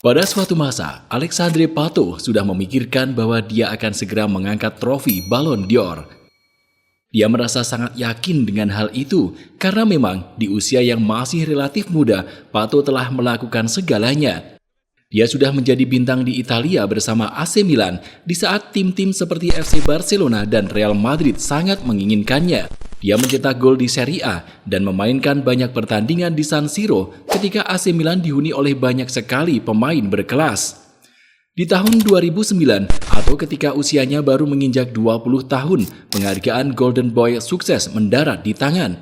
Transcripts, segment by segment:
Pada suatu masa, Alexandre Pato sudah memikirkan bahwa dia akan segera mengangkat trofi Ballon d'Or. Dia merasa sangat yakin dengan hal itu karena memang di usia yang masih relatif muda, Pato telah melakukan segalanya. Dia sudah menjadi bintang di Italia bersama AC Milan di saat tim-tim seperti FC Barcelona dan Real Madrid sangat menginginkannya. Dia mencetak gol di Serie A dan memainkan banyak pertandingan di San Siro ketika AC Milan dihuni oleh banyak sekali pemain berkelas. Di tahun 2009 atau ketika usianya baru menginjak 20 tahun, penghargaan Golden Boy sukses mendarat di tangan.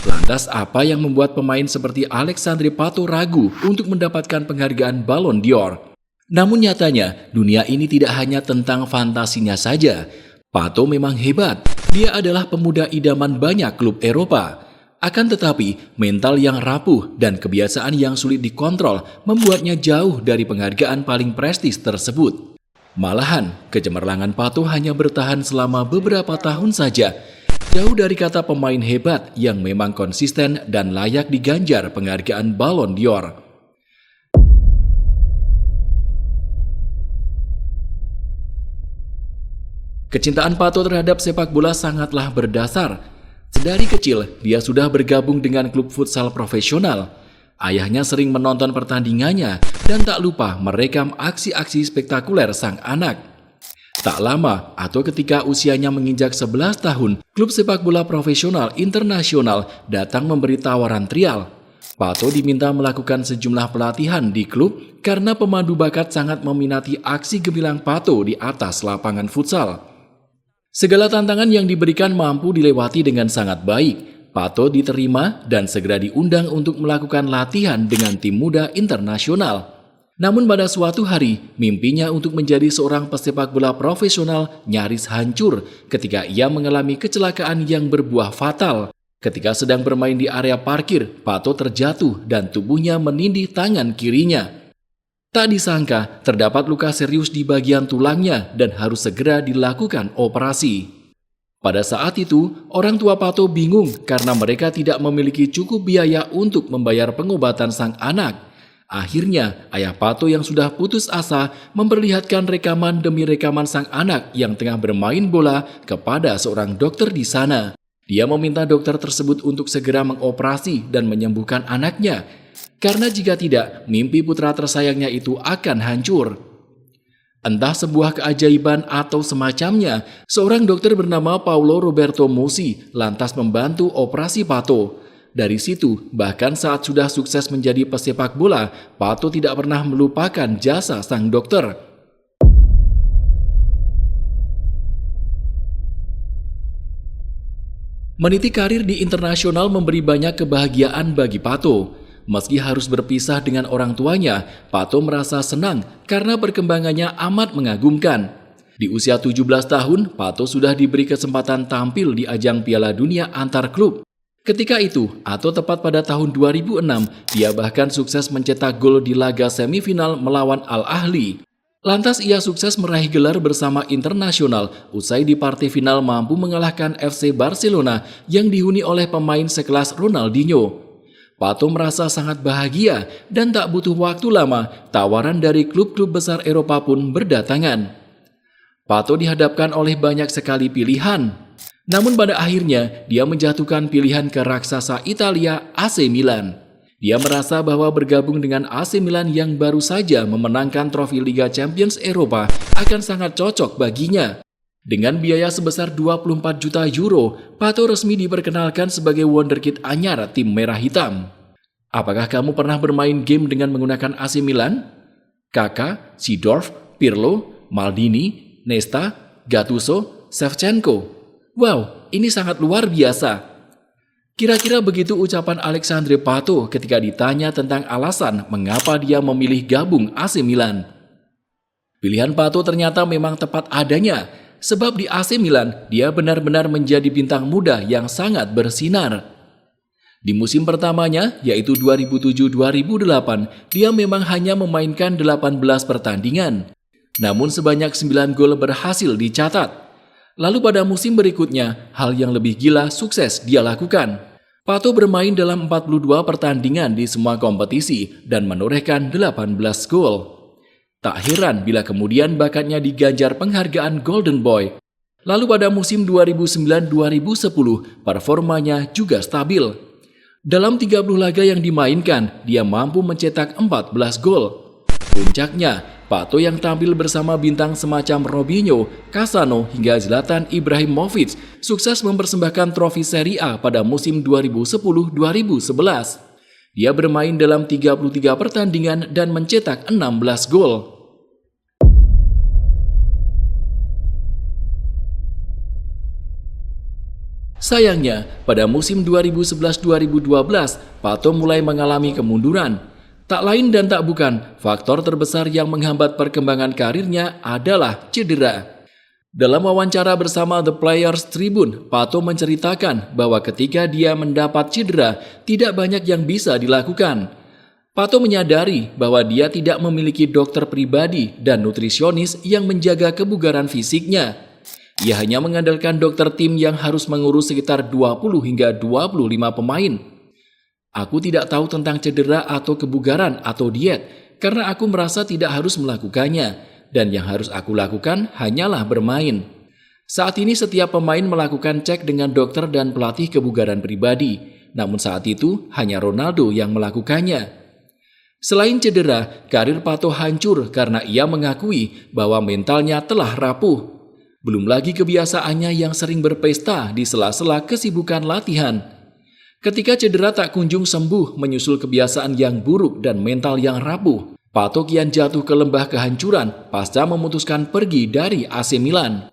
Lantas apa yang membuat pemain seperti Alexandre Pato ragu untuk mendapatkan penghargaan Ballon d'Or? Namun nyatanya, dunia ini tidak hanya tentang fantasinya saja. Pato memang hebat, dia adalah pemuda idaman banyak klub Eropa. Akan tetapi, mental yang rapuh dan kebiasaan yang sulit dikontrol membuatnya jauh dari penghargaan paling prestis tersebut. Malahan, kecemerlangan Pato hanya bertahan selama beberapa tahun saja. Jauh dari kata pemain hebat yang memang konsisten dan layak diganjar penghargaan Ballon d'Or. Kecintaan Pato terhadap sepak bola sangatlah berdasar. Sedari kecil, dia sudah bergabung dengan klub futsal profesional. Ayahnya sering menonton pertandingannya dan tak lupa merekam aksi-aksi spektakuler sang anak. Tak lama, atau ketika usianya menginjak 11 tahun, klub sepak bola profesional internasional datang memberi tawaran trial. Pato diminta melakukan sejumlah pelatihan di klub karena pemandu bakat sangat meminati aksi gemilang Pato di atas lapangan futsal. Segala tantangan yang diberikan mampu dilewati dengan sangat baik. Pato diterima dan segera diundang untuk melakukan latihan dengan tim muda internasional. Namun pada suatu hari, mimpinya untuk menjadi seorang pesepak bola profesional nyaris hancur ketika ia mengalami kecelakaan yang berbuah fatal. Ketika sedang bermain di area parkir, Pato terjatuh dan tubuhnya menindih tangan kirinya. Tak disangka, terdapat luka serius di bagian tulangnya dan harus segera dilakukan operasi. Pada saat itu, orang tua Pato bingung karena mereka tidak memiliki cukup biaya untuk membayar pengobatan sang anak. Akhirnya, ayah Pato yang sudah putus asa memperlihatkan rekaman demi rekaman sang anak yang tengah bermain bola kepada seorang dokter di sana. Dia meminta dokter tersebut untuk segera mengoperasi dan menyembuhkan anaknya, karena jika tidak, mimpi putra tersayangnya itu akan hancur. Entah sebuah keajaiban atau semacamnya, seorang dokter bernama Paulo Roberto Musi lantas membantu operasi Pato. Dari situ, bahkan saat sudah sukses menjadi pesepak bola, Pato tidak pernah melupakan jasa sang dokter. Meniti karir di internasional memberi banyak kebahagiaan bagi Pato. Meski harus berpisah dengan orang tuanya, Pato merasa senang karena perkembangannya amat mengagumkan. Di usia 17 tahun, Pato sudah diberi kesempatan tampil di ajang Piala Dunia antar klub. Ketika itu, atau tepat pada tahun 2006, dia bahkan sukses mencetak gol di laga semifinal melawan Al Ahly. Lantas ia sukses meraih gelar bersama internasional usai di partai final mampu mengalahkan FC Barcelona yang dihuni oleh pemain sekelas Ronaldinho. Pato merasa sangat bahagia dan tak butuh waktu lama, tawaran dari klub-klub besar Eropa pun berdatangan. Pato dihadapkan oleh banyak sekali pilihan. Namun pada akhirnya, dia menjatuhkan pilihan ke raksasa Italia AC Milan. Dia merasa bahwa bergabung dengan AC Milan yang baru saja memenangkan trofi Liga Champions Eropa akan sangat cocok baginya. Dengan biaya sebesar 24 juta euro, Pato resmi diperkenalkan sebagai wonderkid anyar tim merah hitam. Apakah kamu pernah bermain game dengan menggunakan AC Milan? Kakak, Seedorf, Pirlo, Maldini, Nesta, Gattuso, Shevchenko. Wow, ini sangat luar biasa. Kira-kira begitu ucapan Alexandre Pato ketika ditanya tentang alasan mengapa dia memilih gabung AC Milan. Pilihan Pato ternyata memang tepat adanya, sebab di AC Milan dia benar-benar menjadi bintang muda yang sangat bersinar. Di musim pertamanya, yaitu 2007-2008, dia memang hanya memainkan 18 pertandingan. Namun sebanyak 9 gol berhasil dicatat. Lalu pada musim berikutnya, hal yang lebih gila sukses dia lakukan. Pato bermain dalam 42 pertandingan di semua kompetisi dan menorehkan 18 gol. Tak heran bila kemudian bakatnya diganjar penghargaan Golden Boy. Lalu pada musim 2009-2010, performanya juga stabil. Dalam 30 laga yang dimainkan, dia mampu mencetak 14 gol. Puncaknya, Pato yang tampil bersama bintang semacam Robinho, Cassano hingga Zlatan Ibrahimovic sukses mempersembahkan trofi Serie A pada musim 2010-2011. Dia bermain dalam 33 pertandingan dan mencetak 16 gol. Sayangnya, pada musim 2011-2012, Pato mulai mengalami kemunduran. Tak lain dan tak bukan, faktor terbesar yang menghambat perkembangan karirnya adalah cedera. Dalam wawancara bersama The Players Tribune, Pato menceritakan bahwa ketika dia mendapat cedera, tidak banyak yang bisa dilakukan. Pato menyadari bahwa dia tidak memiliki dokter pribadi dan nutrisionis yang menjaga kebugaran fisiknya. Ia hanya mengandalkan dokter tim yang harus mengurus sekitar 20 hingga 25 pemain. Aku tidak tahu tentang cedera atau kebugaran atau diet karena aku merasa tidak harus melakukannya dan yang harus aku lakukan hanyalah bermain. Saat ini setiap pemain melakukan cek dengan dokter dan pelatih kebugaran pribadi, namun saat itu hanya Ronaldo yang melakukannya. Selain cedera, karir Pato hancur karena ia mengakui bahwa mentalnya telah rapuh. Belum lagi kebiasaannya yang sering berpesta di sela-sela kesibukan latihan. Ketika cedera tak kunjung sembuh menyusul kebiasaan yang buruk dan mental yang rapuh, Pato kian jatuh ke lembah kehancuran pasca memutuskan pergi dari AC Milan.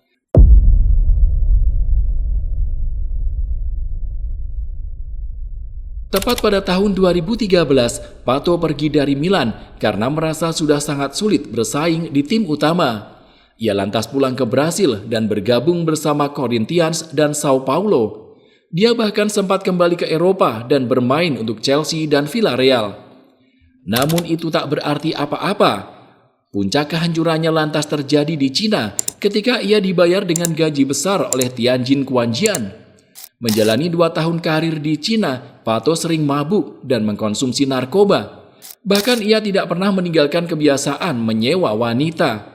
Tepat pada tahun 2013, Pato pergi dari Milan karena merasa sudah sangat sulit bersaing di tim utama. Ia lantas pulang ke Brasil dan bergabung bersama Corinthians dan Sao Paulo. Dia bahkan sempat kembali ke Eropa dan bermain untuk Chelsea dan Villarreal. Namun itu tak berarti apa-apa. Puncak kehancurannya lantas terjadi di Cina ketika ia dibayar dengan gaji besar oleh Tianjin Quanjian. Menjalani 2 tahun karir di Cina, Pato sering mabuk dan mengkonsumsi narkoba. Bahkan ia tidak pernah meninggalkan kebiasaan menyewa wanita.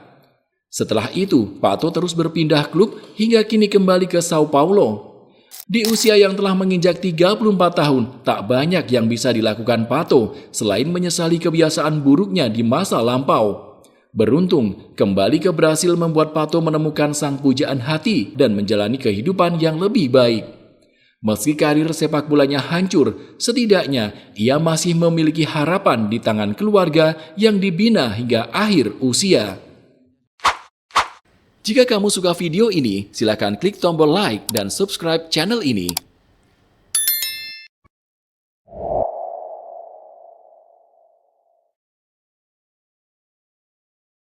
Setelah itu, Pato terus berpindah klub hingga kini kembali ke Sao Paulo. Di usia yang telah menginjak 34 tahun, tak banyak yang bisa dilakukan Pato selain menyesali kebiasaan buruknya di masa lampau. Beruntung, kembali ke Brasil membuat Pato menemukan sang pujaan hati dan menjalani kehidupan yang lebih baik. Meski karir sepak bolanya hancur, setidaknya ia masih memiliki harapan di tangan keluarga yang dibina hingga akhir usia. Jika kamu suka video ini, silakan klik tombol like dan subscribe channel ini.